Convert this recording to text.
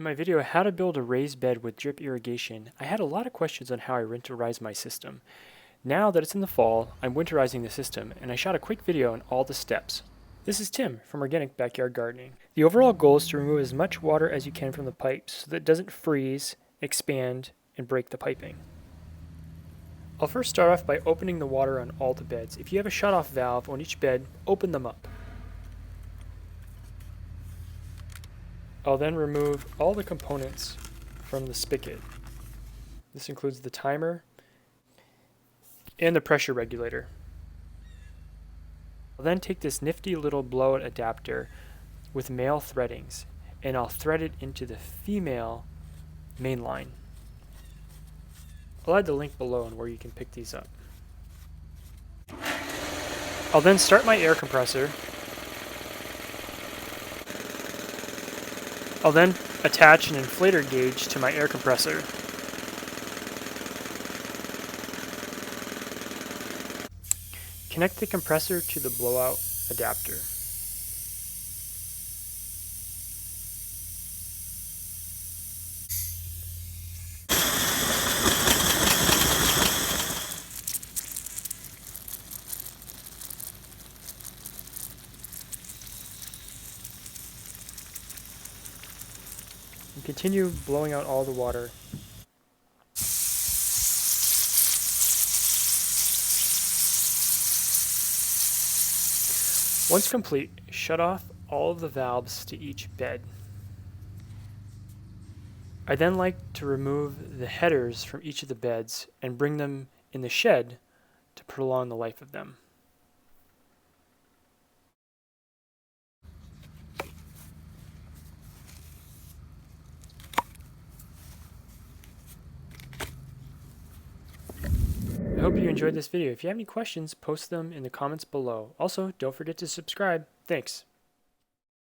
In my video, How to Build a Raised Bed with Drip Irrigation, I had a lot of questions on how I winterize my system. Now that it's in the fall, I'm winterizing the system, and I shot a quick video on all the steps. This is Tim from Organic Backyard Gardening. The overall goal is to remove as much water as you can from the pipes so that it doesn't freeze, expand, and break the piping. I'll first start off by opening the water on all the beds. If you have a shut-off valve on each bed, open them up. I'll then remove all the components from the spigot. This includes the timer and the pressure regulator. I'll then take this nifty little blowout adapter with male threadings and I'll thread it into the female mainline. I'll add the link below on where you can pick these up. I'll then start my air compressor. I'll then attach an inflator gauge to my air compressor. Connect the compressor to the blowout adapter. And continue blowing out all the water. Once complete, shut off all of the valves to each bed. I then like to remove the headers from each of the beds and bring them in the shed to prolong the life of them. I hope you enjoyed this video. If you have any questions, post them in the comments below. Also, don't forget to subscribe. Thanks.